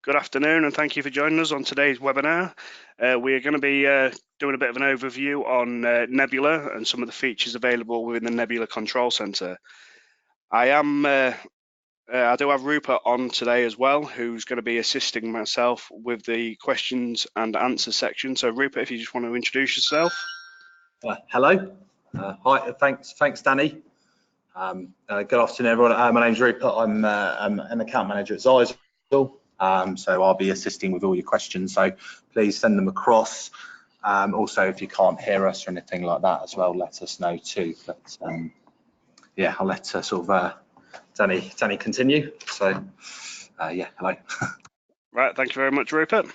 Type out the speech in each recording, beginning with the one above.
Good afternoon, and thank you for joining us on today's webinar. We're going to be doing a bit of an overview on Nebula and some of the features available within the Nebula Control Center. I do have Rupert on today as well, who's going to be assisting myself with the questions and answers section. So Rupert, if you just want to introduce yourself. Hello. Hi. Thanks, Danny. Good afternoon, everyone. My name's Rupert. I'm an account manager at Zyzel. So I'll be assisting with all your questions. So please send them across. Also, if you can't hear us or anything like that as well, let us know too. But yeah, I'll let Danny continue. So yeah, hello. Right. Thank you very much, Rupert.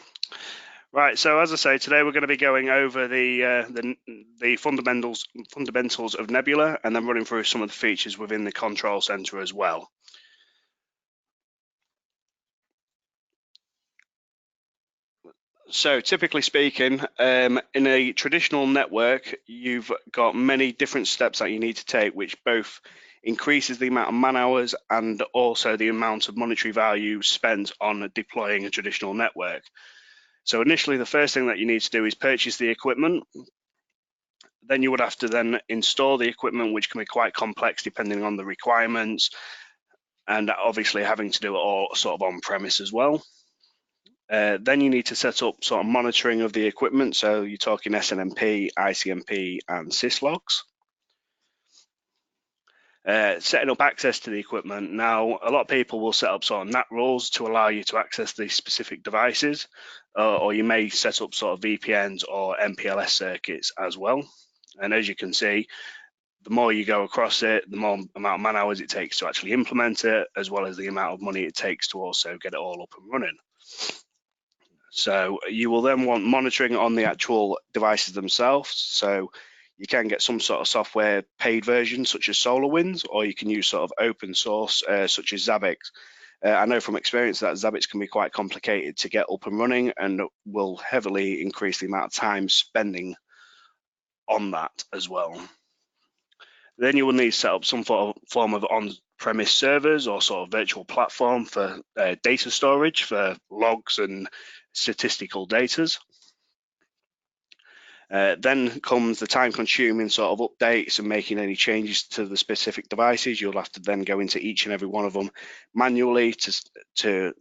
Right, so as I say, today we're going to be going over the fundamentals of Nebula, and then running through some of the features within the control center as well. So typically speaking, in a traditional network, you've got many different steps that you need to take, which both increases the amount of man hours and also the amount of monetary value spent on deploying a traditional network. So initially, the first thing that you need to do is purchase the equipment. Then you would have to then install the equipment, which can be quite complex depending on the requirements, and obviously having to do it all sort of on-premise as well. Then you need to set up sort of monitoring of the equipment. So you're talking SNMP, ICMP, and syslogs. Setting up access to the equipment. Now, a lot of people will set up sort of NAT rules to allow you to access these specific devices, or you may set up sort of VPNs or MPLS circuits as well. And as you can see, the more you go across it, the more amount of man hours it takes to actually implement it, as well as the amount of money it takes to also get it all up and running. So you will then want monitoring on the actual devices themselves. So you can get some sort of software paid version such as SolarWinds, or you can use sort of open source such as Zabbix. I know from experience that Zabbix can be quite complicated to get up and running and will heavily increase the amount of time spending on that as well. Then you will need to set up some form of on-premise servers or sort of virtual platform for data storage for logs and statistical data. Then comes the time-consuming sort of updates and making any changes to the specific devices. You'll have to then go into each and every one of them manually to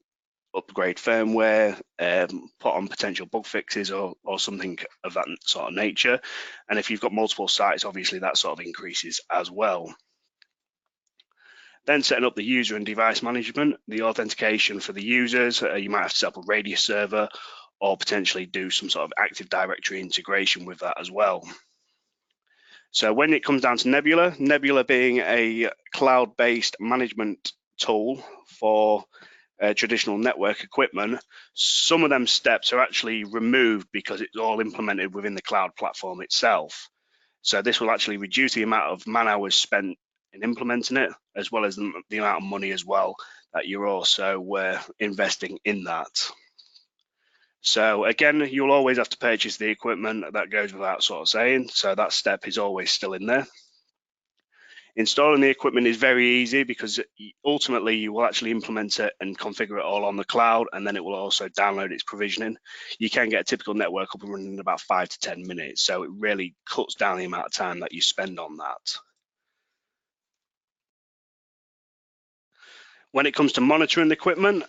upgrade firmware, put on potential bug fixes or something of that sort of nature. And if you've got multiple sites, obviously that sort of increases as well. Then setting up the user and device management, the authentication for the users. You might have to set up a Radius server or potentially do some sort of Active Directory integration with that as well. So when it comes down to Nebula, Nebula being a cloud-based management tool for traditional network equipment, some of them steps are actually removed because it's all implemented within the cloud platform itself. So this will actually reduce the amount of man hours spent in implementing it, as well as the amount of money as well that you're also investing in that. So again, you'll always have to purchase the equipment. That goes without sort of saying. So that step is always still in there. Installing the equipment is very easy because ultimately you will actually implement it and configure it all on the cloud, and then it will also download its provisioning. You can get a typical network up and running in about 5 to 10 minutes, so it really cuts down the amount of time that you spend on that. When it comes to monitoring the equipment,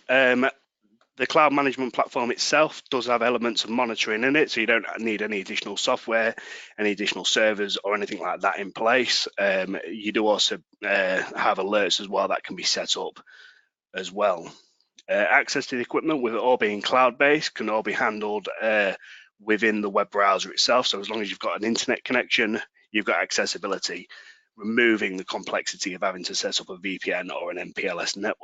the cloud management platform itself does have elements of monitoring in it, so you don't need any additional software, any additional servers or anything like that in place. You do also have alerts as well that can be set up as well. Access to the equipment, with it all being cloud-based, can all be handled within the web browser itself. So as long as you've got an internet connection, you've got accessibility, removing the complexity of having to set up a VPN or an MPLS network.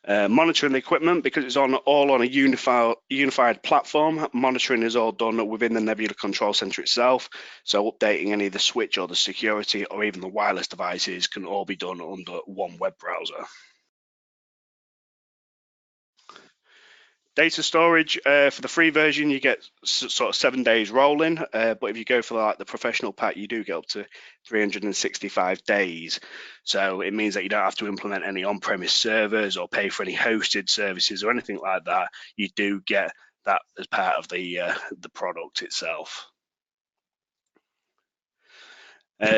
Monitoring the equipment, because it's all on a unified platform, monitoring is all done within the Nebula Control Center itself. So updating any of the switch or the security or even the wireless devices can all be done under one web browser. Data storage for the free version, you get sort of 7 days rolling, but if you go for like the professional pack, you do get up to 365 days. So it means that you don't have to implement any on-premise servers or pay for any hosted services or anything like that. You do get that as part of the product itself.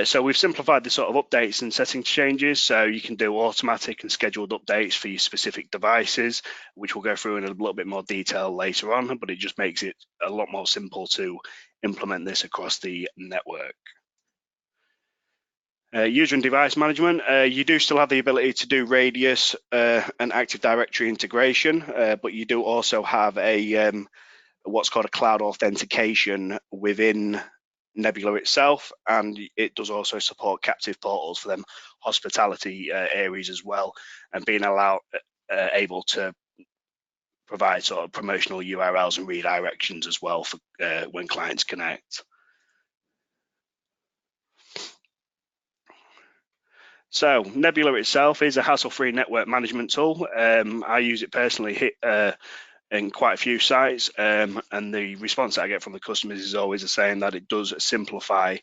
So we've simplified the sort of updates and settings changes, so you can do automatic and scheduled updates for your specific devices, which we'll go through in a little bit more detail later on, but it just makes it a lot more simple to implement this across the network. User and device management, you do still have the ability to do Radius and Active Directory integration, but you do also have a what's called a cloud authentication within Nebula itself, and it does also support captive portals for them hospitality areas as well, and being able to provide sort of promotional URLs and redirections as well for when clients connect. So Nebula itself is a hassle-free network management tool. I use it personally in quite a few sites, and the response that I get from the customers is always the same, that it does simplify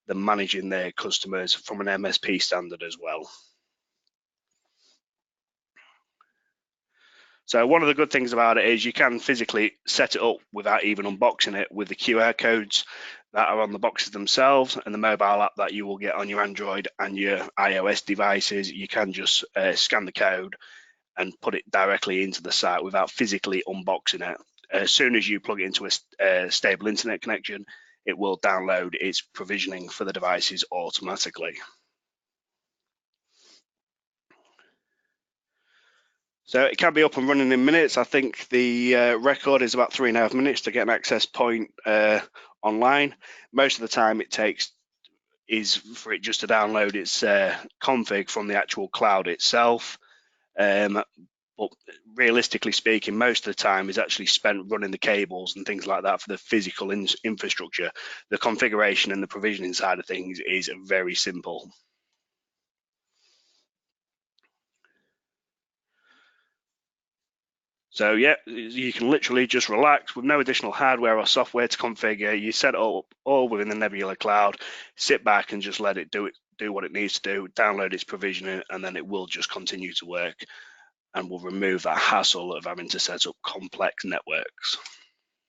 the managing their customers from an MSP standard as well. So one of the good things about it is you can physically set it up without even unboxing it with the QR codes that are on the boxes themselves and the mobile app that you will get on your Android and your iOS devices. You can just scan the code and put it directly into the site without physically unboxing it. As soon as you plug it into a stable internet connection, it will download its provisioning for the devices automatically. So it can be up and running in minutes. I think the record is about 3.5 minutes to get an access point online. Most of the time it takes is for it just to download its config from the actual cloud itself. But realistically speaking, most of the time is actually spent running the cables and things like that for the physical infrastructure. The configuration and the provisioning side of things is very simple. So yeah, you can literally just relax with no additional hardware or software to configure. You set it up all within the Nebula cloud, sit back and just let it do what it needs to do, download its provisioning, and then it will just continue to work and will remove that hassle of having to set up complex networks.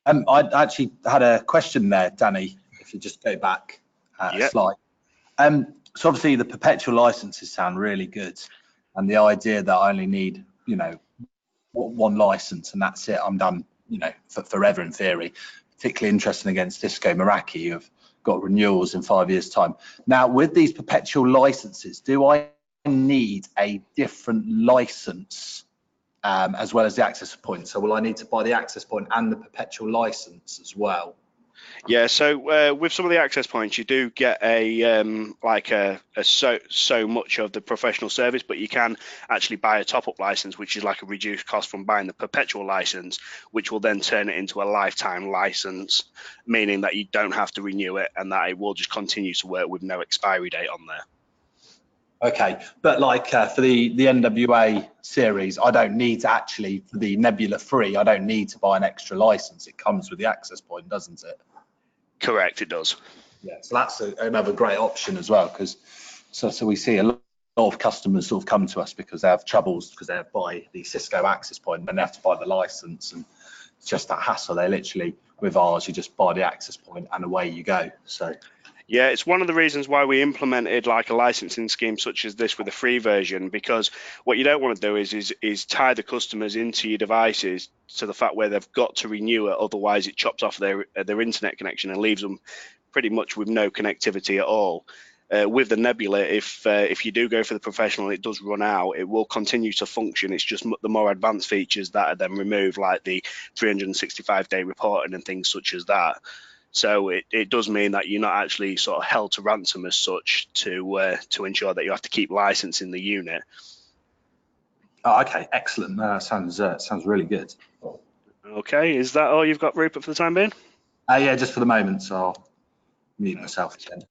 I actually had a question there, Danny, if you just go back a slide. So obviously the perpetual licenses sound really good, and the idea that I only need, you know, one license and that's it, I'm done, you know, for forever in theory. Particularly interesting against Cisco Meraki, who've got renewals in 5 years' time. Now, with these perpetual licenses, do I need a different license as well as the access point? So will I need to buy the access point and the perpetual license as well? Yeah, so with some of the access points, you do get a so much of the professional service, but you can actually buy a top-up license, which is like a reduced cost from buying the perpetual license, which will then turn it into a lifetime license, meaning that you don't have to renew it and that it will just continue to work with no expiry date on there. Okay, but like for the NWA series, I don't need to actually, for the Nebula Free, I don't need to buy an extra license. It comes with the access point, doesn't it? Correct, it does. Yeah, so that's another great option as well, because so we see a lot of customers sort of come to us because they have troubles because they have to buy the Cisco access point and they have to buy the license, and it's just that hassle. They literally, with ours, you just buy the access point and away you go. So yeah, it's one of the reasons why we implemented like a licensing scheme such as this with the free version, because what you don't want to do is tie the customers into your devices to the fact where they've got to renew it, otherwise it chops off their internet connection and leaves them pretty much with no connectivity at all. With the Nebula, if you do go for the professional and it does run out, it will continue to function. It's just the more advanced features that are then removed, like the 365-day reporting and things such as that. So it does mean that you're not actually sort of held to ransom as such to ensure that you have to keep licensing the unit. oh, okay, excellent. Sounds really good. Okay, is that all you've got, Rupert, for the time being? Yeah, just for the moment, so I'll mute myself again.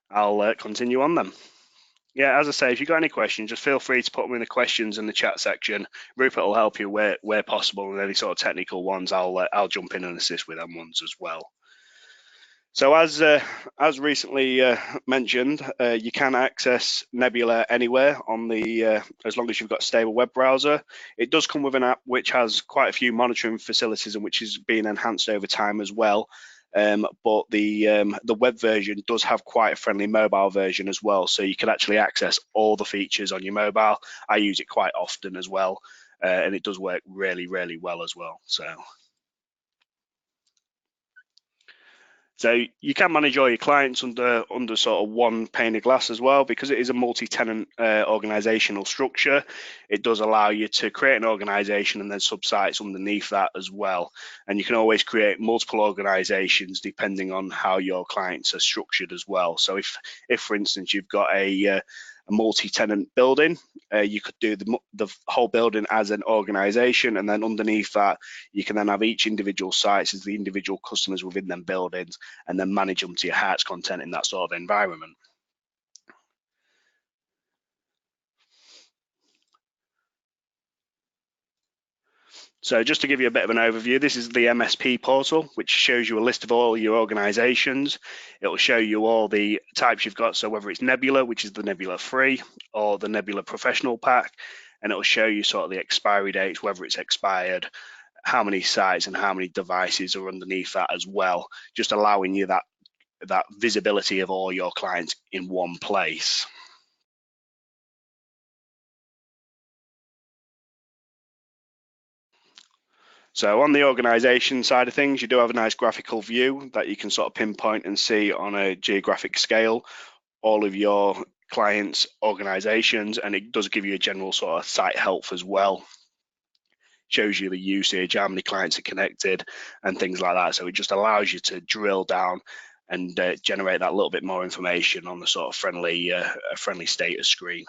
I'll continue on then. Yeah, as I say, if you've got any questions, just feel free to put them in the questions in the chat section. Rupert will help you where possible, and any sort of technical ones, I'll jump in and assist with them ones as well. So as recently mentioned, you can access Nebula anywhere on the as long as you've got a stable web browser. It does come with an app which has quite a few monitoring facilities and which is being enhanced over time as well. But the web version does have quite a friendly mobile version as well, so you can actually access all the features on your mobile. I use it quite often as well, and it does work really, really well as well. So you can manage all your clients under sort of one pane of glass as well, because it is a multi-tenant organizational structure. It does allow you to create an organization and then subsites underneath that as well. And you can always create multiple organizations depending on how your clients are structured as well. So if for instance, you've got a multi-tenant building, you could do the whole building as an organization, and then underneath that you can then have each individual sites as the individual customers within them buildings, and then manage them to your heart's content in that sort of environment. So just to give you a bit of an overview, this is the MSP portal, which shows you a list of all your organizations. It will show you all the types you've got, so whether it's Nebula, which is the Nebula Free, or the Nebula Professional Pack, and it will show you sort of the expiry dates, whether it's expired, how many sites and how many devices are underneath that as well, just allowing you that visibility of all your clients in one place. So on the organization side of things, you do have a nice graphical view that you can sort of pinpoint and see on a geographic scale all of your clients' organizations, and it does give you a general sort of site health as well. Shows you the usage, how many clients are connected, and things like that. So it just allows you to drill down and generate that little bit more information on the sort of friendly status screen.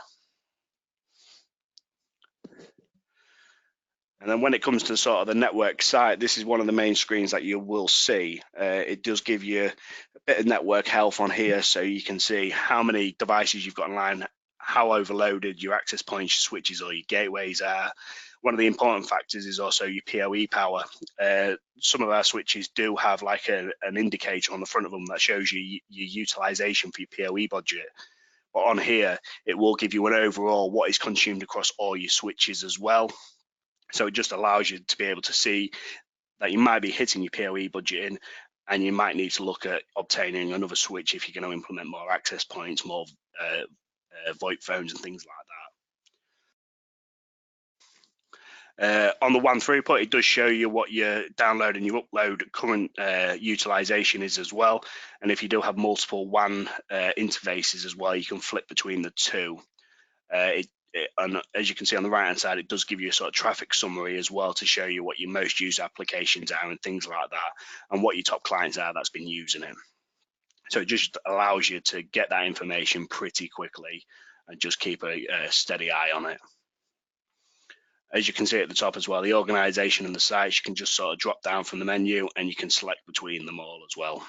And then when it comes to sort of the network site, this is one of the main screens that you will see. It does give you a bit of network health on here, so you can see how many devices you've got online, how overloaded your access points, your switches, or your gateways are. One of the important factors is also your PoE power. Some of our switches do have like an indicator on the front of them that shows you your utilization for your PoE budget. But on here, it will give you an overall what is consumed across all your switches as well. So it just allows you to be able to see that you might be hitting your PoE budgeting, and you might need to look at obtaining another switch if you're going to implement more access points, more VoIP phones and things like that. On the one throughput, it does show you what your download and your upload current utilization is as well. And if you do have multiple WAN interfaces as well, you can flip between the two. And as you can see on the right hand side, it does give you a sort of traffic summary as well to show you what your most used applications are and things like that, and what your top clients are that's been using it. So it just allows you to get that information pretty quickly and just keep a steady eye on it. As you can see at the top as well, the organization and the sites, you can just sort of drop down from the menu and you can select between them all as well.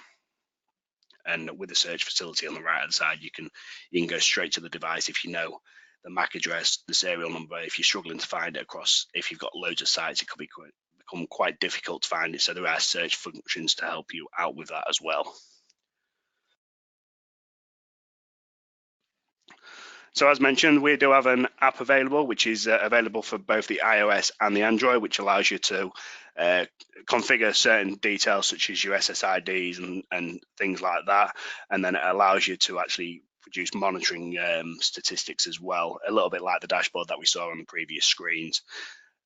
And with the search facility on the right hand side, you can go straight to the device if you know the MAC address, the serial number. If you're struggling to find it across, if you've got loads of sites, it could become quite difficult to find it. So there are search functions to help you out with that as well. So as mentioned, we do have an app available, which is available for both the iOS and the Android, which allows you to configure certain details such as your SSIDs and things like that. And then it allows you to actually produce monitoring statistics as well, a little bit like the dashboard that we saw on the previous screens.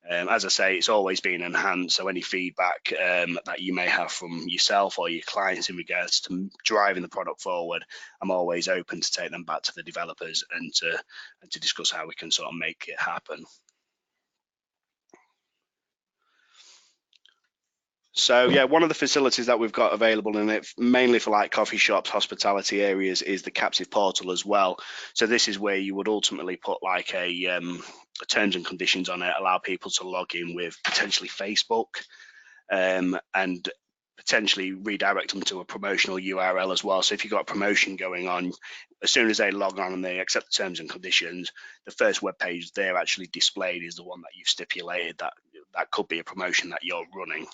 As I say, it's always been enhanced, so any feedback that you may have from yourself or your clients in regards to driving the product forward, I'm always open to take them back to the developers and to discuss how we can sort of make it happen. So yeah, one of the facilities that we've got available in it, mainly for like coffee shops, hospitality areas, is the captive portal as well. So this is where you would ultimately put like a terms and conditions on it, allow people to log in with potentially Facebook and potentially redirect them to a promotional URL as well. So if you've got a promotion going on, as soon as they log on and they accept the terms and conditions, the first web page they're actually displayed is the one that you've stipulated that could be a promotion that you're running.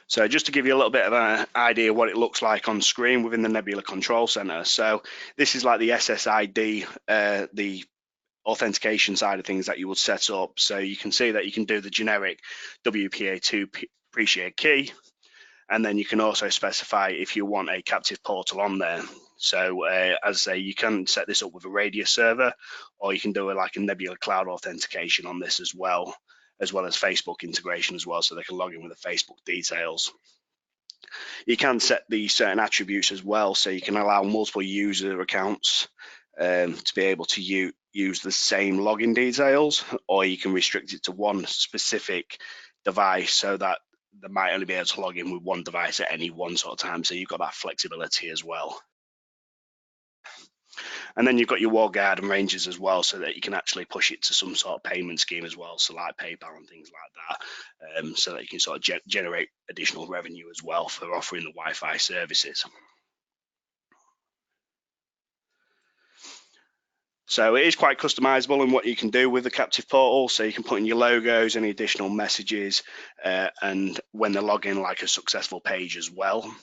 So just to give you a little bit of an idea what it looks like on screen within the Nebula Control Center. So this is like the SSID, the authentication side of things that you would set up. So you can see that you can do the generic WPA2 pre-shared key, and then you can also specify if you want a captive portal on there. So as I say, you can set this up with a Radius server, or you can do it like a Nebula Cloud authentication on this as well as Facebook integration as well, so they can log in with the Facebook details. You can set the certain attributes as well, so you can allow multiple user accounts to be able to use the same login details, or you can restrict it to one specific device so that they might only be able to log in with one device at any one sort of time. So you've got that flexibility as well. And then you've got your wall guard and ranges as well, so that you can actually push it to some sort of payment scheme as well, so like PayPal and things like that, so that you can sort of generate additional revenue as well for offering the Wi-Fi services. So it is quite customizable in what you can do with the captive portal. So you can put in your logos, any additional messages, and when they log in, like a successful page as well.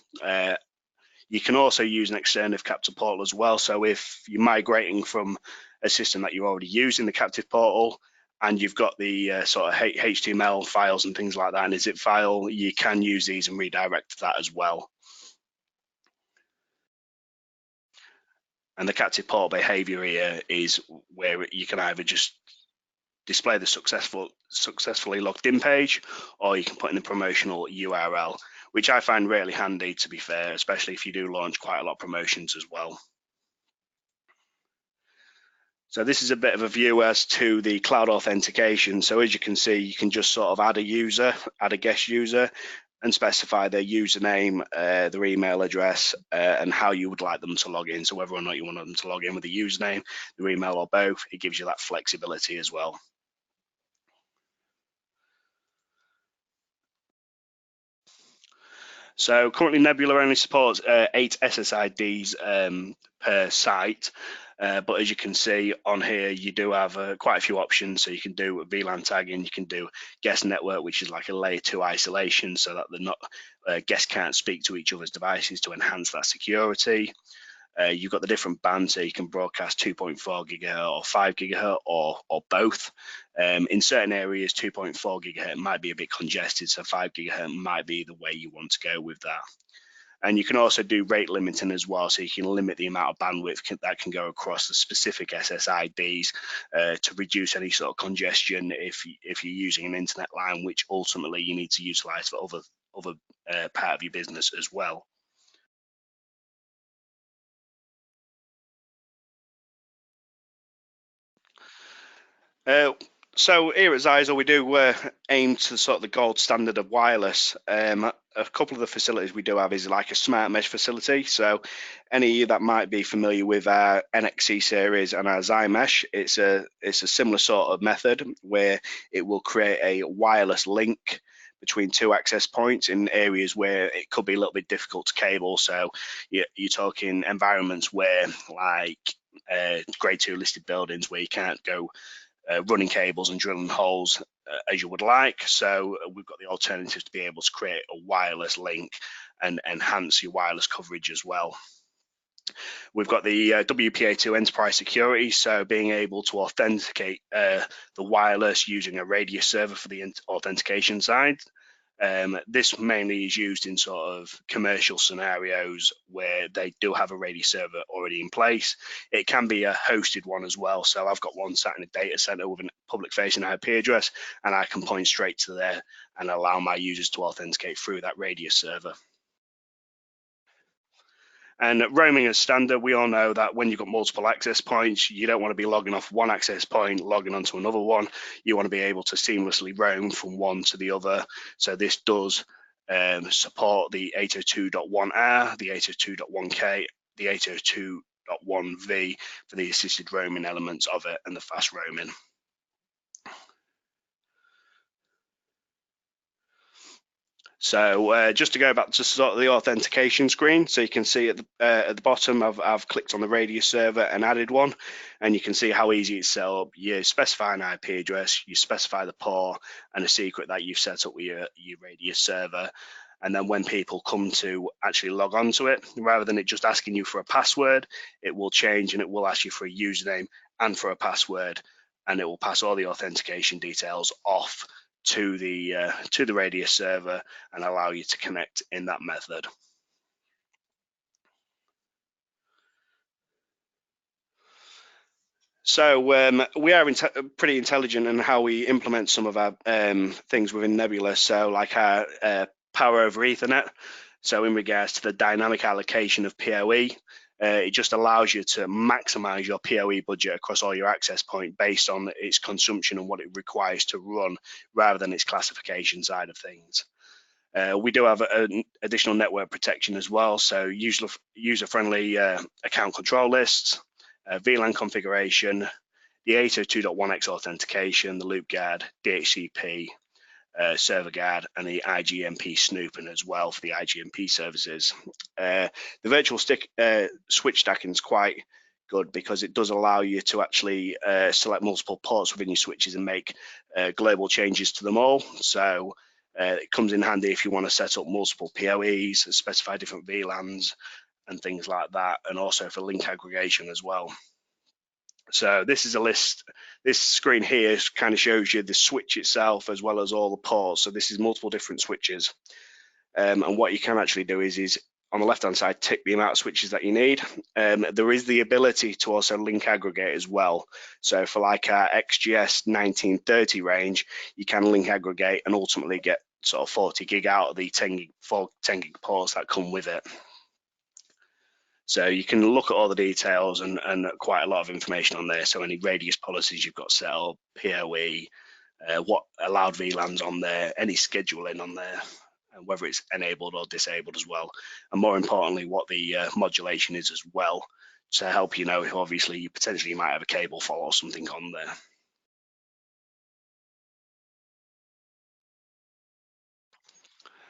You can also use an external captive portal as well. So if you're migrating from a system that you're already using, the captive portal, and you've got the sort of HTML files and things like that in a zip file, you can use these and redirect that as well. And the captive portal behavior here is where you can either just display the successfully logged in page, or you can put in the promotional URL, which I find really handy, to be fair, especially if you do launch quite a lot of promotions as well. So this is a bit of a view as to the cloud authentication. So as you can see, you can just sort of add a guest user, and specify their username, their email address, and how you would like them to log in. So whether or not you want them to log in with a username, their email, or both, it gives you that flexibility as well. So currently Nebula only supports 8 SSIDs per site, but as you can see on here, you do have quite a few options. So you can do VLAN tagging, you can do guest network, which is like a layer 2 isolation, so that they're not guests can't speak to each other's devices to enhance that security. You've got the different bands, so you can broadcast 2.4 gigahertz or 5 gigahertz or both. In certain areas, 2.4 gigahertz might be a bit congested, so 5 gigahertz might be the way you want to go with that. And you can also do rate limiting as well, so you can limit the amount of bandwidth that can go across the specific SSIDs to reduce any sort of congestion if you're using an internet line, which ultimately you need to utilize for other part of your business as well. So here at Zyxel, we do aim to sort of the gold standard of wireless. A couple of the facilities we do have is like a smart mesh facility. So any of you that might be familiar with our NXC series and our Zymesh, it's a similar sort of method where it will create a wireless link between 2 access points in areas where it could be a little bit difficult to cable. So you're talking environments where, like grade 2 listed buildings, where you can't go running cables and drilling holes as you would like. So we've got the alternative to be able to create a wireless link and enhance your wireless coverage as well. We've got the WPA2 enterprise security, so being able to authenticate the wireless using a Radius server for the authentication side. This mainly is used in sort of commercial scenarios where they do have a Radius server already in place. It can be a hosted one as well. So I've got one sat in a data center with a public facing IP address, and I can point straight to there and allow my users to authenticate through that Radius server. And roaming as standard, we all know that when you've got multiple access points, you don't want to be logging off one access point, logging onto another one. You want to be able to seamlessly roam from one to the other. So this does support the 802.1R, the 802.1K, the 802.1V for the assisted roaming elements of it and the fast roaming. So just to go back to sort of the authentication screen, so you can see at the bottom, I've clicked on the radius server and added one, and you can see how easy it's set up. You specify an IP address, you specify the port and a secret that you've set up with your radius server. And then when people come to actually log on to it, rather than it just asking you for a password, it will change and it will ask you for a username and for a password, and it will pass all the authentication details off to the radius server and allow you to connect in that method. So we are pretty intelligent in how we implement some of our things within Nebula. So like our power over Ethernet. So in regards to the dynamic allocation of PoE, it just allows you to maximize your PoE budget across all your access point based on its consumption and what it requires to run, rather than its classification side of things. We do have an additional network protection as well, so user-friendly account control lists, VLAN configuration, the 802.1x authentication, the loop guard, DHCP, server guard, and the IGMP snooping as well for the IGMP services. The virtual switch stacking is quite good because it does allow you to actually select multiple ports within your switches and make global changes to them all. So it comes in handy if you want to set up multiple PoEs, specify different VLANs and things like that, and also for link aggregation as well. So this is a list. This screen here kind of shows you the switch itself as well as all the ports. So this is multiple different switches. And what you can actually do is on the left-hand side, tick the amount of switches that you need. There is the ability to also link aggregate as well. So for like our XGS 1930 range, you can link aggregate and ultimately get sort of 40 gig out of the 10 gig ports that come with it. So you can look at all the details and quite a lot of information on there. So any radius policies you've got set up, PoE, what allowed VLANs on there, any scheduling on there, and whether it's enabled or disabled as well. And more importantly, what the modulation is as well, to help you know if obviously you potentially might have a cable fault or something on there.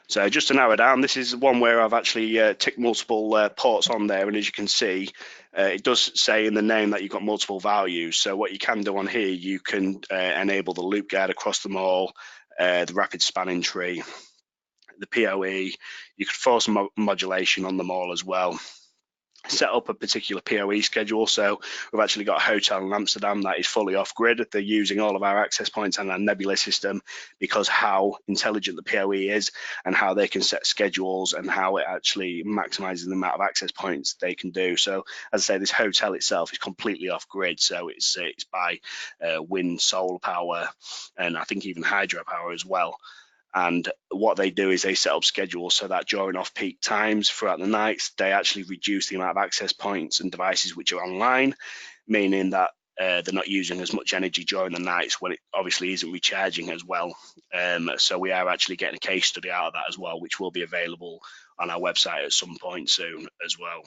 So just to narrow down, this is one where I've actually ticked multiple ports on there, and as you can see, it does say in the name that you've got multiple values. So what you can do on here, you can enable the loop guard across them all, the rapid spanning tree, the PoE. You could force modulation on them all as well. Set up a particular PoE schedule. So we've actually got a hotel in Amsterdam that is fully off grid. They're using all of our access points and our Nebula system because how intelligent the PoE is and how they can set schedules and how it actually maximizes the amount of access points they can do. So as I say, this hotel itself is completely off grid. So it's by wind, solar power, and I think even hydropower as well. And what they do is they set up schedules so that during off-peak times throughout the nights, they actually reduce the amount of access points and devices which are online, meaning that they're not using as much energy during the nights when it obviously isn't recharging as well. So we are actually getting a case study out of that as well, which will be available on our website at some point soon as well.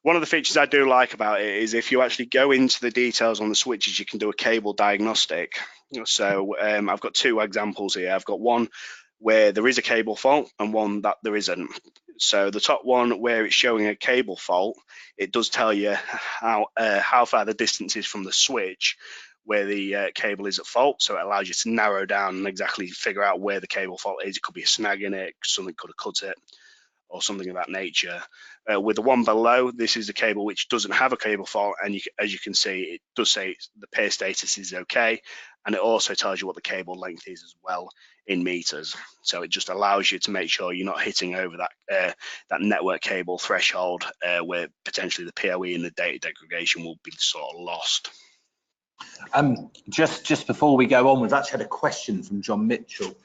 One of the features I do like about it is if you actually go into the details on the switches, you can do a cable diagnostic. So I've got two examples here. I've got one where there is a cable fault and one that there isn't. So the top one where it's showing a cable fault, it does tell you how far the distance is from the switch where the cable is at fault. So it allows you to narrow down and exactly figure out where the cable fault is. It could be a snag in it, something could have cut it, or something of that nature. With the one below, this is the cable which doesn't have a cable fault, and as you can see, it does say the pair status is okay, and it also tells you what the cable length is as well in meters. So it just allows you to make sure you're not hitting over that network cable threshold where potentially the PoE and the data degradation will be sort of lost. Just before we go on, we've actually had a question from John Mitchell.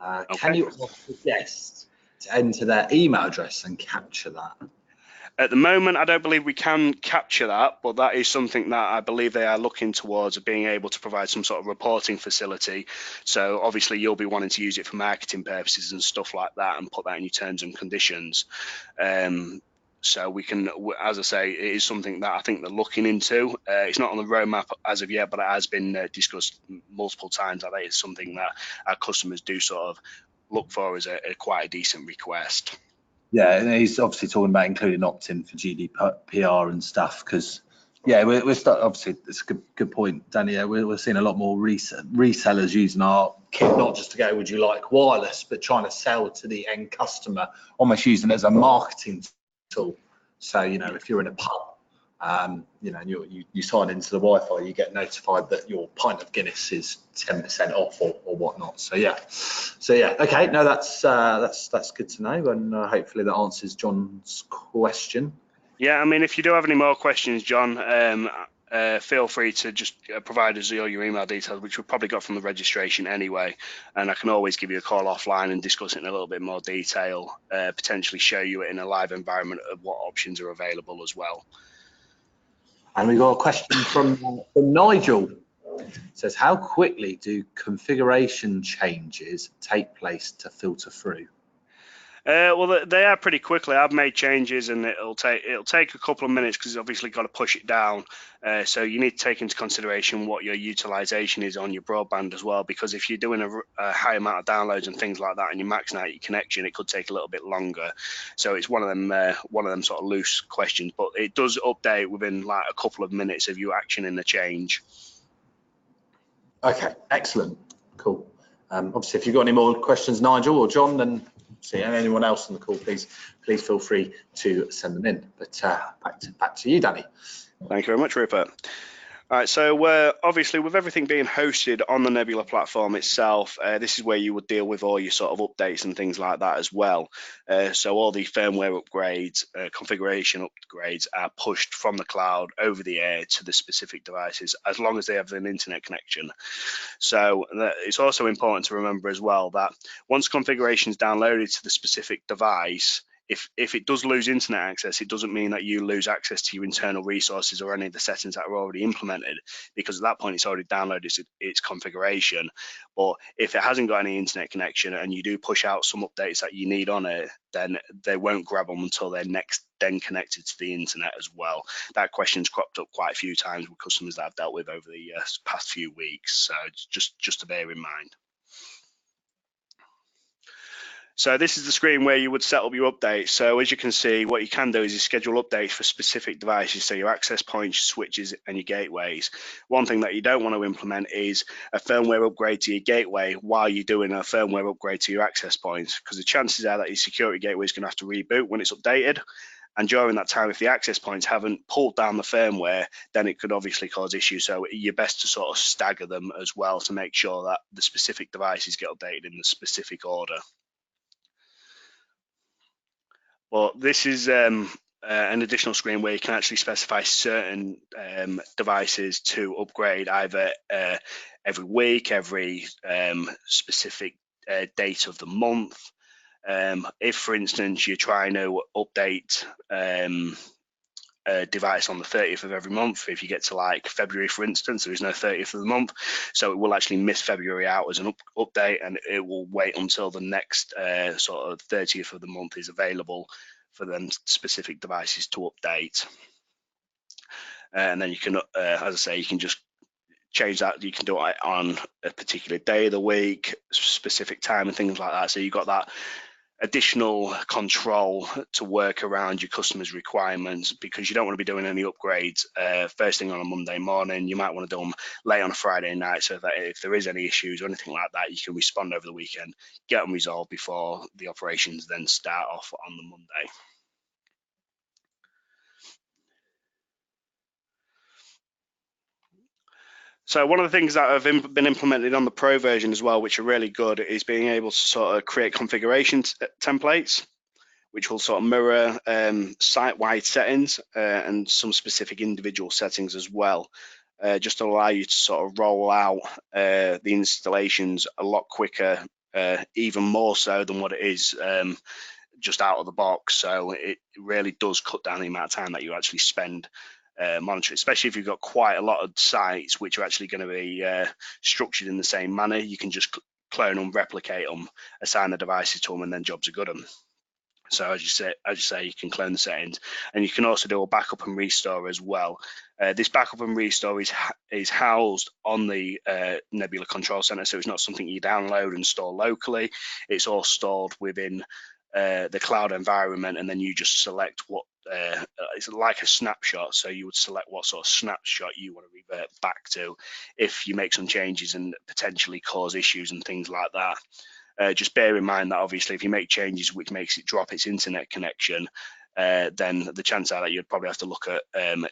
Okay. Can you ask the guests to enter their email address and capture that? At the moment, I don't believe we can capture that, but that is something that I believe they are looking towards, being able to provide some sort of reporting facility. So obviously you'll be wanting to use it for marketing purposes and stuff like that and put that in your terms and conditions. So we can, as I say, it is something that I think they're looking into. It's not on the roadmap as of yet, but it has been discussed multiple times. I think it's something that our customers do sort of look for as a quite a decent request. Yeah, and he's obviously talking about including opt-in for GDPR and stuff, because we're obviously it's a good point, Danny. Yeah, we're seeing a lot more resellers using our kit, not just to go, would you like wireless, but trying to sell to the end customer, almost using it as a marketing tool. So, if you're in a pub, and you sign into the Wi-Fi, you get notified that your pint of Guinness is 10% off or whatnot. So yeah, okay, no, that's good to know, and hopefully that answers John's question. Yeah, I mean, if you do have any more questions, John, feel free to just provide us all your email details, which we've probably got from the registration anyway, and I can always give you a call offline and discuss it in a little bit more detail, potentially show you it in a live environment of what options are available as well. And we've got a question from Nigel. It says, how quickly do configuration changes take place to filter through? Well, they are pretty quickly. I've made changes, and it'll take a couple of minutes because obviously got to push it down. So you need to take into consideration what your utilization is on your broadband as well, because if you're doing a high amount of downloads and things like that, and you're maxing out your connection, it could take a little bit longer. So it's one of them sort of loose questions, but it does update within like a couple of minutes of you actioning the change. Okay, excellent, cool. Obviously, if you've got any more questions, Nigel or John, then and anyone else on the call, please feel free to send them in. But back to you, Danny. Thank you very much, Rupert. All right, so obviously with everything being hosted on the Nebula platform itself, this is where you would deal with all your sort of updates and things like that as well. So all the firmware upgrades, configuration upgrades are pushed from the cloud over the air to the specific devices, as long as they have an internet connection. So it's also important to remember as well that once configuration is downloaded to the specific device, if it does lose internet access, it doesn't mean that you lose access to your internal resources or any of the settings that are already implemented, because at that point it's already downloaded its configuration. But if it hasn't got any internet connection and you do push out some updates that you need on it, then they won't grab them until they're then connected to the internet as well. That question's cropped up quite a few times with customers that I've dealt with over the past few weeks, so just to bear in mind. So this is the screen where you would set up your updates. So as you can see, what you can do is you schedule updates for specific devices, so your access points, switches, and your gateways. One thing that you don't want to implement is a firmware upgrade to your gateway while you're doing a firmware upgrade to your access points, because the chances are that your security gateway is going to have to reboot when it's updated. And during that time, if the access points haven't pulled down the firmware, then it could obviously cause issues. So you're best to sort of stagger them as well to make sure that the specific devices get updated in the specific order. Well, this is an additional screen where you can actually specify certain devices to upgrade either every week, every specific date of the month. If, for instance, you're trying to update a device on the 30th of every month, if you get to like February, for instance, there is no 30th of the month, so it will actually miss February out as an update, and it will wait until the next sort of 30th of the month is available for them specific devices to update. And then you can, as I say, you can just change that. You can do it on a particular day of the week, specific time, and things like that. So you've got that additional control to work around your customers' requirements, because you don't want to be doing any upgrades first thing on a Monday morning. You might want to do them late on a Friday night, so that if there is any issues or anything like that, you can respond over the weekend, get them resolved before the operations then start off on the Monday. So one of the things that have been implemented on the Pro version as well, which are really good, is being able to sort of create configuration templates, which will sort of mirror site-wide settings and some specific individual settings as well, just to allow you to sort of roll out the installations a lot quicker, even more so than what it is just out of the box. So it really does cut down the amount of time that you actually spend monitoring, especially if you've got quite a lot of sites which are actually going to be structured in the same manner. You can just clone them, replicate them, assign the devices to them, and then jobs are good. So as you say, you can clone the settings, and you can also do a backup and restore as well. This backup and restore is housed on the Nebula Control Center, so it's not something you download and store locally. It's all stored within the cloud environment, and then you just select what it's like a snapshot. So you would select what sort of snapshot you want to revert back to if you make some changes and potentially cause issues and things like that. Just bear in mind that obviously if you make changes which makes it drop its internet connection, then the chance are that you'd probably have to look at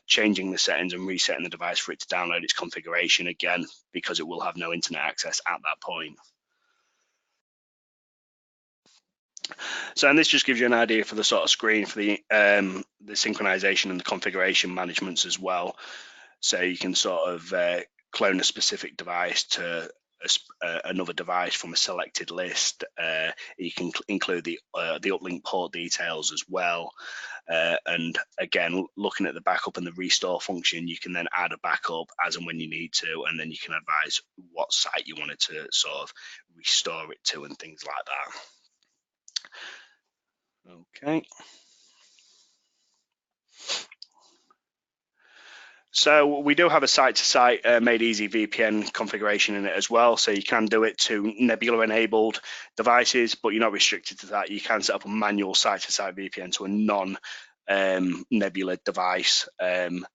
changing the settings and resetting the device for it to download its configuration again, because it will have no internet access at that point. So, and this just gives you an idea for the sort of screen for the synchronization and the configuration managements as well. So you can sort of clone a specific device to another device from a selected list. You can include the uplink port details as well. And again, looking at the backup and the restore function, you can then add a backup as and when you need to, and then you can advise what site you wanted to sort of restore it to and things like that. Okay. So we do have a site-to-site made easy VPN configuration in it as well. So you can do it to Nebula enabled devices, but you're not restricted to that. You can set up a manual site-to-site VPN to a non-Nebula device. And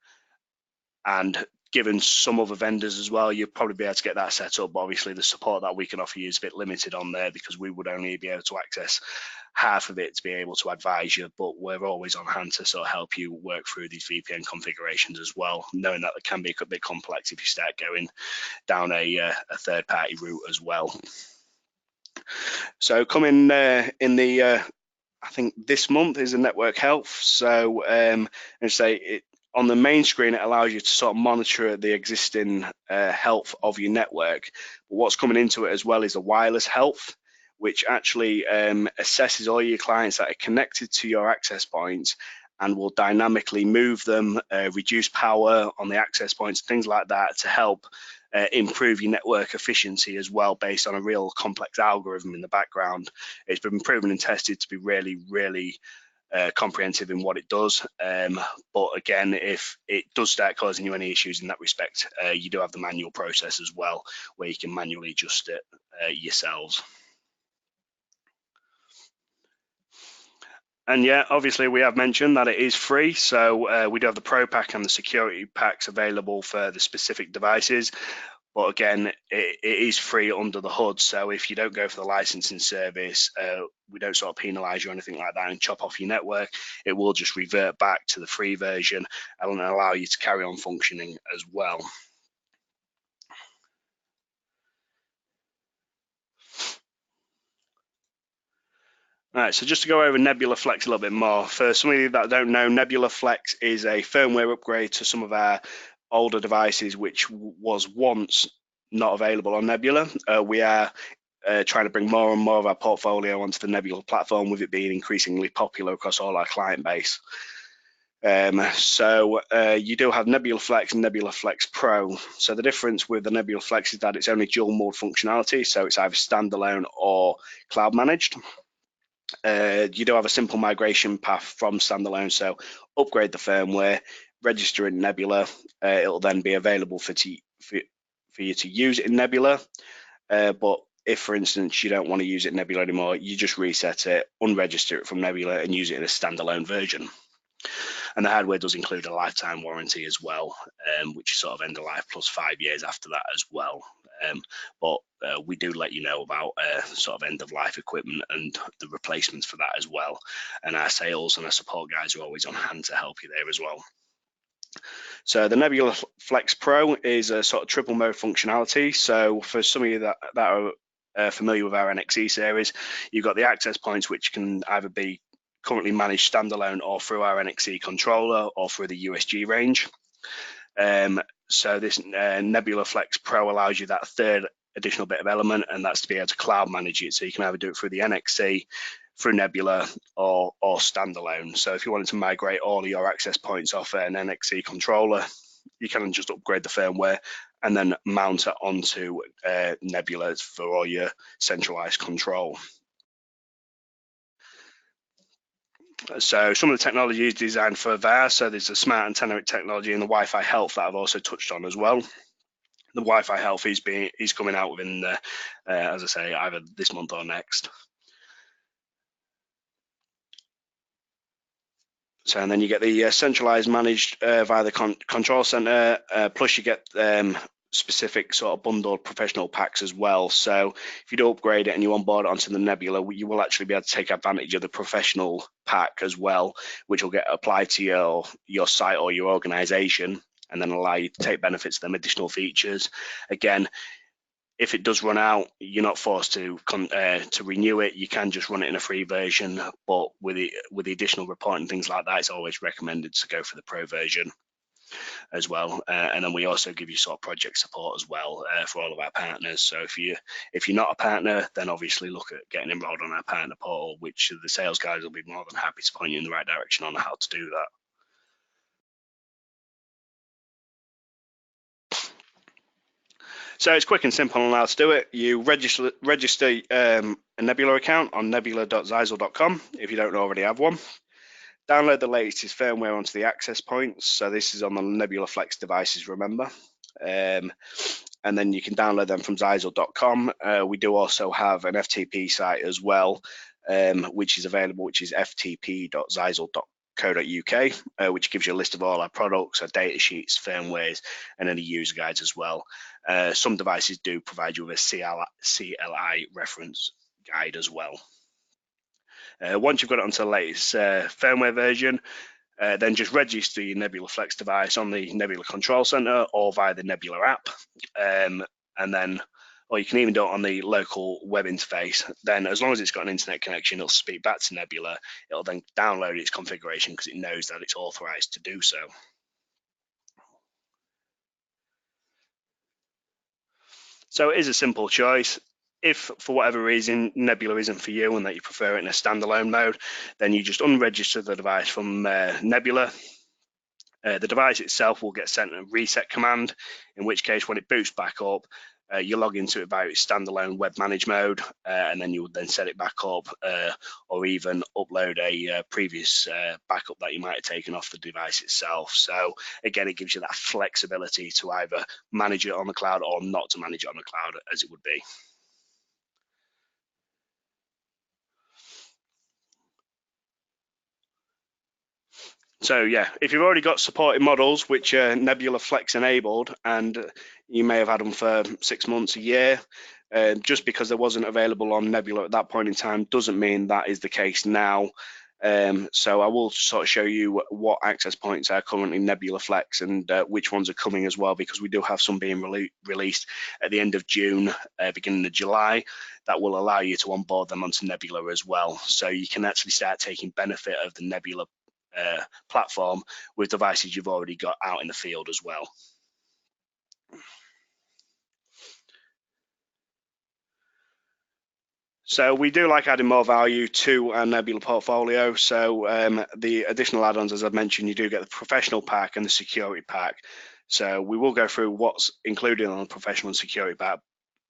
given some other vendors as well, you'll probably be able to get that set up. But obviously the support that we can offer you is a bit limited on there, because we would only be able to access half of it to be able to advise you, but we're always on hand to sort of help you work through these VPN configurations as well, knowing that it can be a bit complex if you start going down a third-party route as well. So coming in the I think this month is the network health. So and say it on the main screen, it allows you to sort of monitor the existing health of your network. But what's coming into it as well is the wireless health, which actually assesses all your clients that are connected to your access points and will dynamically move them, reduce power on the access points, things like that, to help improve your network efficiency as well, based on a real complex algorithm in the background. It's been proven and tested to be really, really comprehensive in what it does. But again, if it does start causing you any issues in that respect, you do have the manual process as well, where you can manually adjust it yourselves. And yeah, obviously we have mentioned that it is free. So we do have the Pro Pack and the security packs available for the specific devices. But again, it is free under the hood. So if you don't go for the licensing service, we don't sort of penalize you or anything like that and chop off your network. It will just revert back to the free version and allow you to carry on functioning as well. All right, so just to go over Nebula Flex a little bit more, for some of you that don't know, Nebula Flex is a firmware upgrade to some of our older devices, which was once not available on Nebula. We are trying to bring more and more of our portfolio onto the Nebula platform, with it being increasingly popular across all our client base. So you do have Nebula Flex and Nebula Flex Pro. So the difference with the Nebula Flex is that it's only dual mode functionality, so it's either standalone or cloud managed. You do have a simple migration path from standalone, so upgrade the firmware, register in Nebula. It'll then be available for you to use it in Nebula. But if, for instance, you don't want to use it in Nebula anymore, you just reset it, unregister it from Nebula, and use it in a standalone version. And the hardware does include a lifetime warranty as well, which is sort of end of life plus 5 years after that as well. But we do let you know about sort of end of life equipment and the replacements for that as well. And our sales and our support guys are always on hand to help you there as well. So the Nebula Flex Pro is a sort of triple mode functionality. So for some of you that are familiar with our NXE series, you've got the access points, which can either be currently managed standalone or through our NXE controller or through the USG range. So this Nebula Flex Pro allows you that third additional bit of element, and that's to be able to cloud manage it. So you can either do it through the NXE, through Nebula, or standalone. So if you wanted to migrate all of your access points off an NXE controller, you can just upgrade the firmware and then mount it onto Nebula for all your centralized control. So some of the technology is designed for VAR. So there's the smart antenna technology and the Wi-Fi health that I've also touched on as well. The Wi-Fi health is coming out within, as I say, either this month or next. So, and then you get the centralized managed via the control center, plus you get specific sort of bundled professional packs as well. So if you do upgrade it and you onboard it onto the Nebula, you will actually be able to take advantage of the professional pack as well, which will get applied to your site or your organization, and then allow you to take benefits of them additional features. Again, if it does run out, you're not forced to renew it. You can just run it in a free version, but with the additional reporting and things like that, it's always recommended to go for the pro version as well. And then we also give you sort of project support as well for all of our partners. So if you're not a partner, then obviously look at getting enrolled on our partner portal, which the sales guys will be more than happy to point you in the right direction on how to do that. So it's quick and simple on how to do it. You register a Nebula account on nebula.zyzel.com if you don't already have one. Download the latest firmware onto the access points. So this is on the Nebula Flex devices, remember. And then you can download them from zyzel.com. We do also have an FTP site as well, which is available, which is ftp.zyzel.co.uk, which gives you a list of all our products, our data sheets, firmwares, and any user guides as well. Some devices do provide you with a CLI reference guide as well. Once you've got it onto the latest firmware version, then just register your Nebula Flex device on the Nebula Control Center or via the Nebula app. And then, or you can even do it on the local web interface. Then as long as it's got an internet connection, it'll speak back to Nebula. It'll then download its configuration because it knows that it's authorized to do so. So it is a simple choice. If for whatever reason Nebula isn't for you and that you prefer it in a standalone mode, then you just unregister the device from Nebula. The device itself will get sent a reset command, in which case when it boots back up, you log into it via its standalone web manage mode, and then you would then set it back up, or even upload a previous backup that you might have taken off the device itself. So again, it gives you that flexibility to either manage it on the cloud or not to manage it on the cloud, as it would be. So yeah, if you've already got supported models which are Nebula Flex enabled, and you may have had them for 6 months, a year, just because there wasn't available on Nebula at that point in time doesn't mean that is the case now. So I will sort of show you what access points are currently Nebula Flex and which ones are coming as well, because we do have some being released at the end of June, beginning of July, that will allow you to onboard them onto Nebula as well. So you can actually start taking benefit of the Nebula platform with devices you've already got out in the field as well. So we do like adding more value to our Nebula portfolio. So the additional add-ons, as I've mentioned, you do get the professional pack and the security pack. So we will go through what's included on the professional and security pack,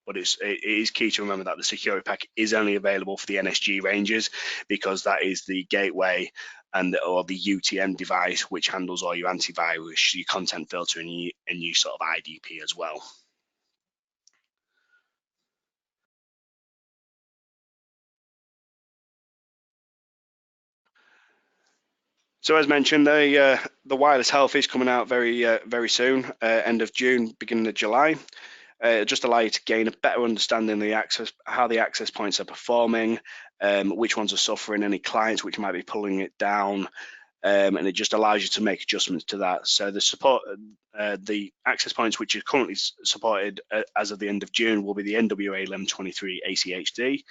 but it is key to remember that the security pack is only available for the NSG ranges, because that is the gateway or the UTM device, which handles all your antivirus, your content filter, and your sort of IDP as well. So as mentioned, the wireless health is coming out very soon, end of June, beginning of July. Just allow you to gain a better understanding of how the access points are performing, which ones are suffering, any clients which might be pulling it down, and it just allows you to make adjustments to that. So the access points which are currently supported as of the end of June will be the NWA 1123 ACHD,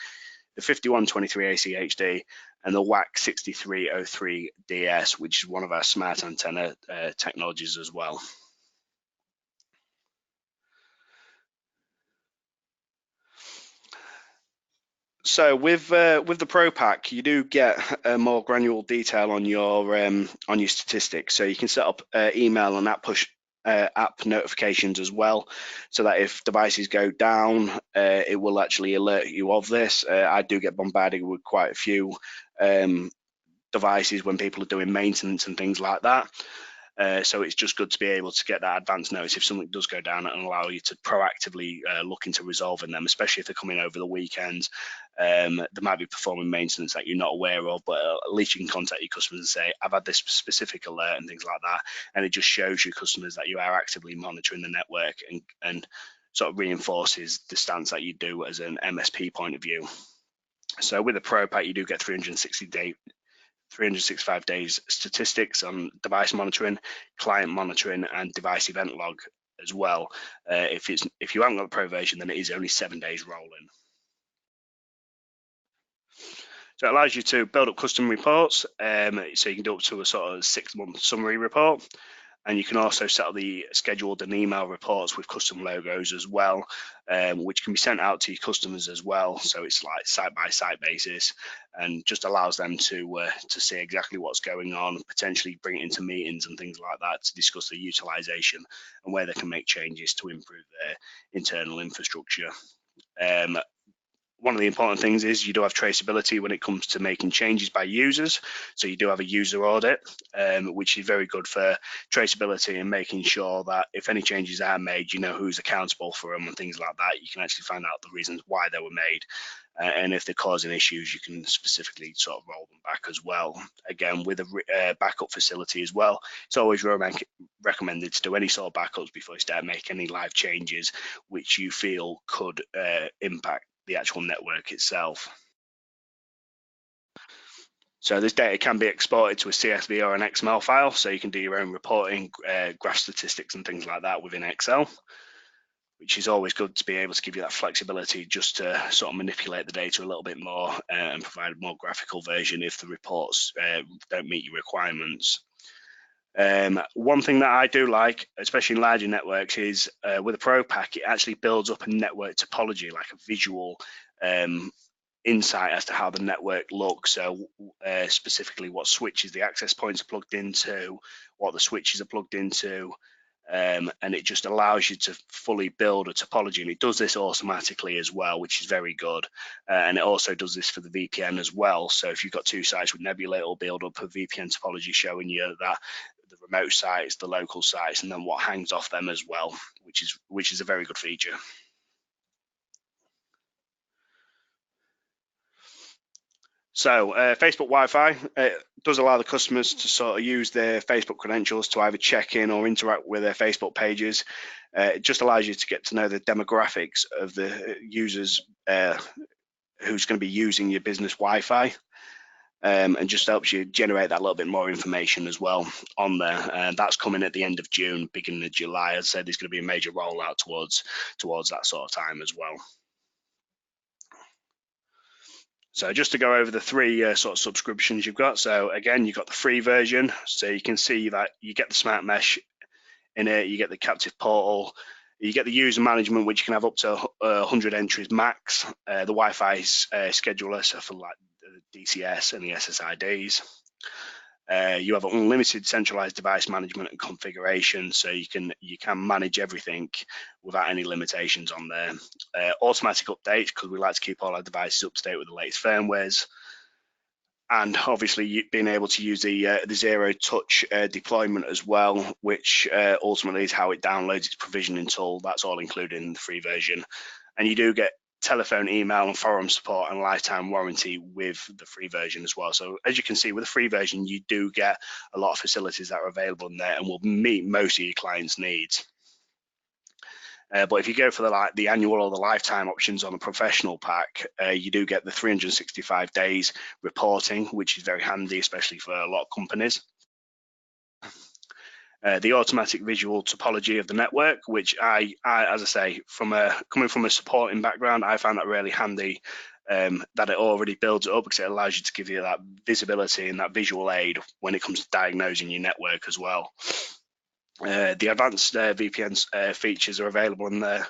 the 5123 ACHD, and the WAC 6303 DS, which is one of our smart antenna technologies as well. So with the Pro Pack, you do get more granular detail on your statistics. So you can set up email and app notifications as well, so that if devices go down, it will actually alert you of this. I do get bombarded with quite a few devices when people are doing maintenance and things like that. So it's just good to be able to get that advance notice if something does go down and allow you to proactively look into resolving them, especially if they're coming over the weekend. They might be performing maintenance that you're not aware of, but at least you can contact your customers and say, I've had this specific alert and things like that. And it just shows your customers that you are actively monitoring the network and sort of reinforces the stance that you do as an MSP point of view. So with a Pro Pack, you do get 365 days statistics on device monitoring, client monitoring, and device event log as well. If you haven't got the Pro version, then it is only 7 days rolling. So it allows you to build up custom reports. So you can do up to a sort of 6-month summary report. And you can also set up the scheduled and email reports with custom logos as well, which can be sent out to your customers as well. So it's like site-by-site basis, and just allows them to see exactly what's going on, potentially bring it into meetings and things like that to discuss the utilization and where they can make changes to improve their internal infrastructure. One of the important things is you do have traceability when it comes to making changes by users. So you do have a user audit, which is very good for traceability and making sure that if any changes are made, you know who's accountable for them and things like that. You can actually find out the reasons why they were made. And if they're causing issues, you can specifically sort of roll them back as well. Again, with a backup facility as well, it's always recommended to do any sort of backups before you start making any live changes, which you feel could impact the actual network itself. So this data can be exported to a CSV or an XML file, so you can do your own reporting, graph statistics and things like that within Excel, which is always good to be able to give you that flexibility just to sort of manipulate the data a little bit more and provide a more graphical version if the reports don't meet your requirements. One thing that I do like, especially in larger networks, is with a Pro Pack, it actually builds up a network topology, like a visual insight as to how the network looks. So specifically what switches the access points are plugged into, what the switches are plugged into, and it just allows you to fully build a topology, and it does this automatically as well, which is very good. And it also does this for the VPN as well. So if you've got 2 sites with Nebula, it'll build up a VPN topology showing you that the remote sites, the local sites, and then what hangs off them as well, which is a very good feature. So Facebook Wi-Fi does allow the customers to sort of use their Facebook credentials to either check in or interact with their Facebook pages. It just allows you to get to know the demographics of the users who's going to be using your business Wi-Fi, and just helps you generate that little bit more information as well on there. And that's coming at the end of June, beginning of July. As I said, there's going to be a major rollout towards that sort of time as well. So just to go over the 3 sort of subscriptions you've got. So again, you've got the free version. So you can see that you get the smart mesh in it, you get the captive portal, you get the user management, which you can have up to 100 entries max, the Wi-Fi scheduler, so for like the DCS and the SSIDs. You have unlimited centralized device management and configuration, so you can manage everything without any limitations on there. Automatic updates, because we like to keep all our devices up to date with the latest firmwares. And obviously being able to use the zero touch deployment as well, which ultimately is how it downloads its provisioning tool. That's all included in the free version. And you do get telephone, email, and forum support and lifetime warranty with the free version as well. So as you can see, with the free version, you do get a lot of facilities that are available in there and will meet most of your clients' needs. But if you go for the annual or the lifetime options on a professional pack, you do get the 365 days reporting, which is very handy, especially for a lot of companies. The automatic visual topology of the network, which I as I say, coming from a supporting background, I found that really handy, that it already builds it up, because it allows you to give you that visibility and that visual aid when it comes to diagnosing your network as well. The advanced VPN features are available in there,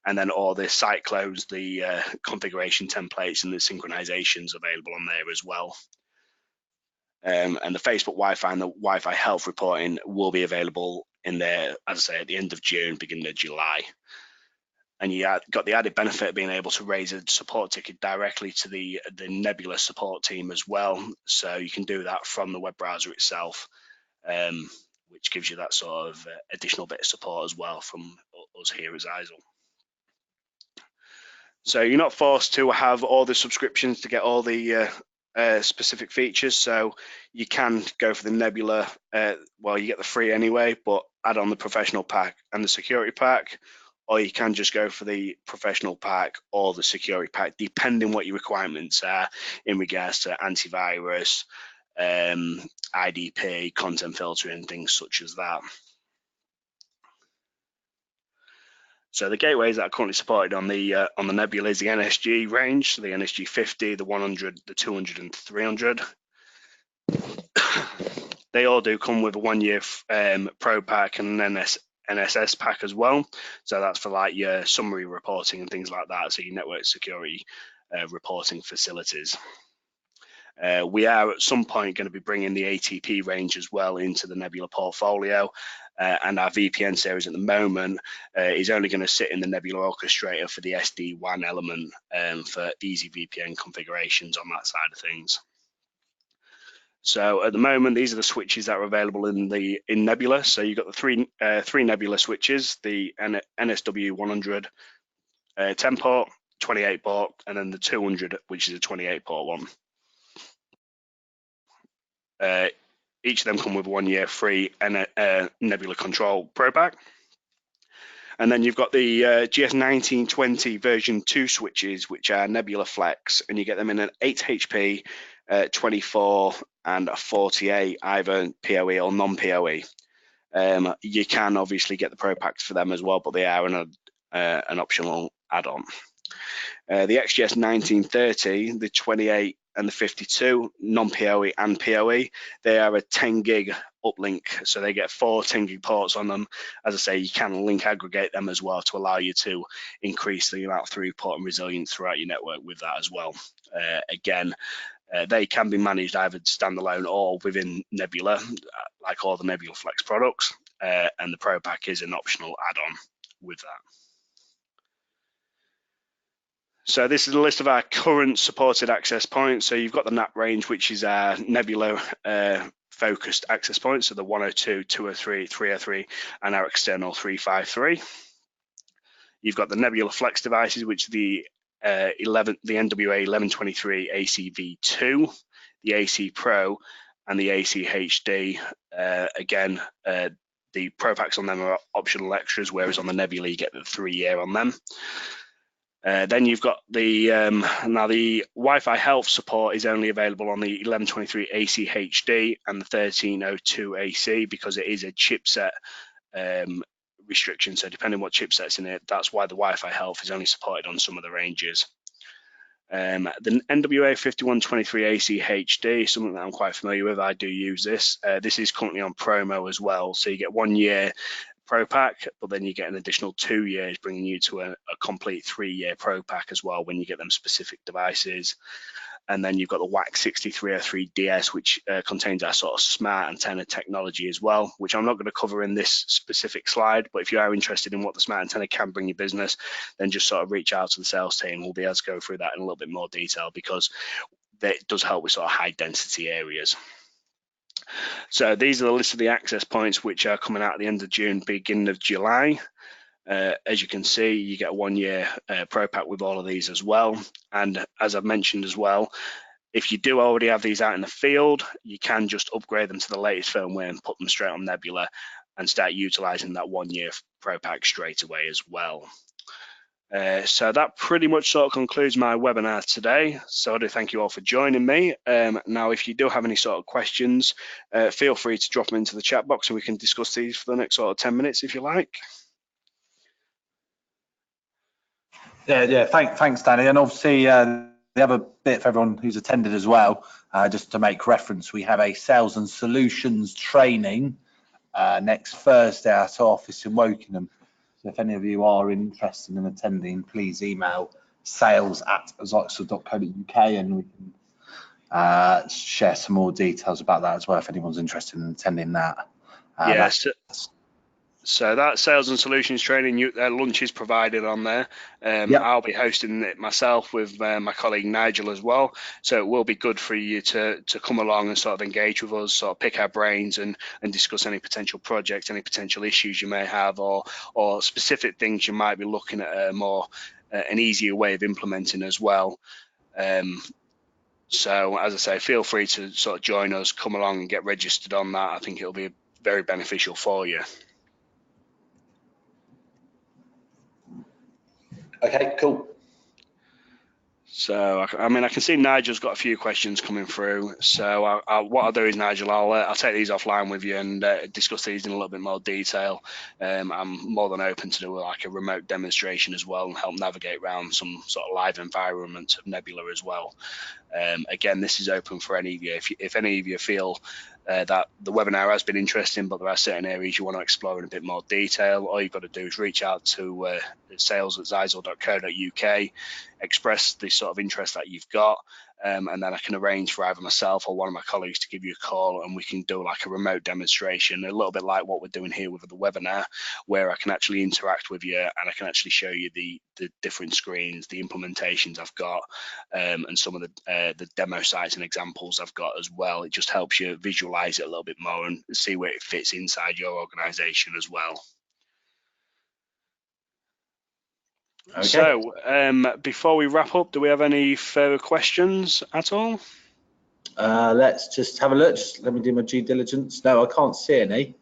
and then all the site clones, the configuration templates, and the synchronizations available on there as well. And the Facebook Wi-Fi and the Wi-Fi health reporting will be available in there, as I say, at the end of June, beginning of July. and you got the added benefit of being able to raise a support ticket directly to the Nebula support team as well. So you can do that from the web browser itself, which gives you that sort of additional bit of support as well from us here at Zeisel. So you're not forced to have all the subscriptions to get all the specific features. So you can go for the Nebula, well, you get the free anyway, but add on the professional pack and the security pack, or you can just go for the professional pack or the security pack, depending what your requirements are in regards to antivirus, IDP, content filtering, things such as that. So the gateways that are currently supported on the Nebula is the NSG range, so the NSG 50, the 100, the 200, and 300. They all do come with a 1-year Pro pack and an NSS pack as well. So that's for like your summary reporting and things like that. So your network security reporting facilities. We are at some point going to be bringing the ATP range as well into the Nebula portfolio. And our VPN series at the moment is only going to sit in the Nebula orchestrator for the SD-WAN element for easy VPN configurations on that side of things. So at the moment, these are the switches that are available in Nebula. So you've got the three Nebula switches, the NSW 100 10 port, 28 port, and then the 200, which is a 28 port one. Each of them come with 1-year free Nebula Control Pro pack. And then you've got the GS1920 version 2 switches, which are Nebula Flex, and you get them in an 8 HP, 24 and 48, either PoE or non-PoE. You can obviously get the Pro packs for them as well, but they are an optional add-on. The XGS 1930, the 28 and the 52, non-PoE and PoE, they are a 10 gig uplink, so they get 4 10 gig ports on them. As I say, you can link aggregate them as well to allow you to increase the amount of throughput and resilience throughout your network with that as well. Again, they can be managed either standalone or within Nebula, like all the Nebula Flex products, and the Pro pack is an optional add-on with that. So this is a list of our current supported access points. So you've got the NAT range, which is our Nebula focused access points, so the 102, 203, 303, and our external 353. You've got the Nebula Flex devices, which are the NWA 1123 ACV2, the AC Pro, and the AC HD. Again, the Pro packs on them are optional extras, whereas on the Nebula you get the 3-year on them. Then you've got the now the Wi-Fi health support is only available on the 1123 AC HD and the 1302 AC because it is a chipset restriction. So depending on what chipset's in it, that's why the Wi-Fi health is only supported on some of the ranges. The NWA 5123 AC HD, something that I'm quite familiar with. I do use this. This is currently on promo as well. So you get 1 year Pro pack, but then you get an additional 2 years, bringing you to a complete 3-year Pro pack as well when you get them specific devices. And then you've got the WAC 6303 DS, which contains our sort of smart antenna technology as well, which I'm not going to cover in this specific slide. But if you are interested in what the smart antenna can bring your business, then just sort of reach out to the sales team. We'll be able to go through that in a little bit more detail because it does help with sort of high density areas. So these are the list of the access points which are coming out at the end of June, beginning of July. As you can see, you get a 1-year Pro pack with all of these as well. And as I've mentioned as well, if you do already have these out in the field, you can just upgrade them to the latest firmware and put them straight on Nebula and start utilizing that 1-year Pro pack straight away as well. So that pretty much sort of concludes my webinar today. So I do thank you all for joining me. Now, if you do have any sort of questions, feel free to drop them into the chat box and we can discuss these for the next sort of 10 minutes if you like. Yeah. Thanks, Danny. And obviously, the other bit for everyone who's attended as well, just to make reference, we have a sales and solutions training next Thursday at our office in Wokingham. So if any of you are interested in attending, please email sales@zeisel.co.uk and we can share some more details about that as well if anyone's interested in attending that. Yes. So that sales and solutions training, lunch is provided on there. Yep. I'll be hosting it myself with my colleague Nigel as well. So it will be good for you to come along and sort of engage with us, sort of pick our brains and discuss any potential projects, any potential issues you may have, or specific things you might be looking at an easier way of implementing as well. So as I say, feel free to sort of join us, come along and get registered on that. I think it'll be very beneficial for you. Okay, cool. So I mean, I can see Nigel's got a few questions coming through. So what I'll do is, Nigel, I'll take these offline with you and discuss these in a little bit more detail. I'm more than open to do like a remote demonstration as well and help navigate around some sort of live environment of Nebula as well. Again, this is open for any of you. If any of you feel that the webinar has been interesting, but there are certain areas you want to explore in a bit more detail, all you've got to do is reach out to sales@zeisel.co.uk, express the sort of interest that you've got, and then I can arrange for either myself or one of my colleagues to give you a call, and we can do like a remote demonstration, a little bit like what we're doing here with the webinar, where I can actually interact with you and I can actually show you the different screens, the implementations I've got, and some of the demo sites and examples I've got as well. It just helps you visualize it a little bit more and see where it fits inside your organization as well. Okay. So before we wrap up, do we have any further questions at all? Let's just have a look. Just let me do my due diligence. No, I can't see any.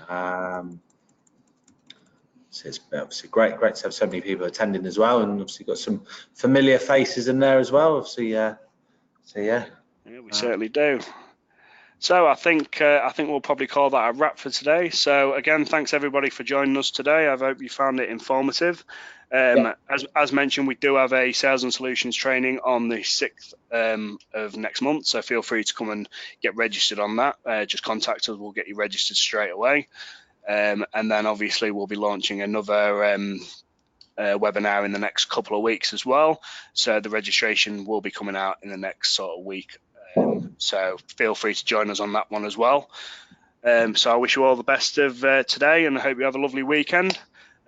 So it's obviously great to have so many people attending as well, and obviously got some familiar faces in there as well. Obviously, so yeah. Yeah, we certainly do. So I think we'll probably call that a wrap for today. So again, thanks everybody for joining us today. I hope you found it informative. As mentioned, we do have a sales and solutions training on the 6th of next month. So feel free to come and get registered on that. Just contact us, we'll get you registered straight away. And then obviously we'll be launching another webinar in the next couple of weeks as well. So the registration will be coming out in the next sort of week. So feel free to join us on that one as well. So I wish you all the best of today, and I hope you have a lovely weekend.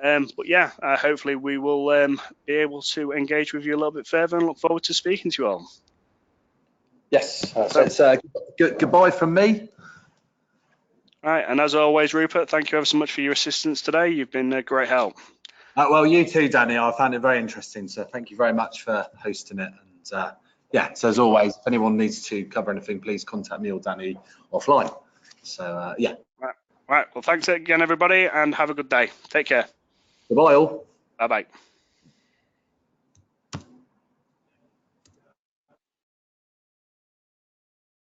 But yeah, hopefully we will be able to engage with you a little bit further and look forward to speaking to you all. Yes, so it's goodbye from me. All right, and as always, Rupert, thank you ever so much for your assistance today. You've been a great help. Well, you too, Danny. I found it very interesting, so thank you very much for hosting it. And yeah, so as always, if anyone needs to cover anything, please contact me or Danny offline. So yeah. Right. Well, thanks again, everybody, and have a good day. Take care. Goodbye, all. Bye-bye.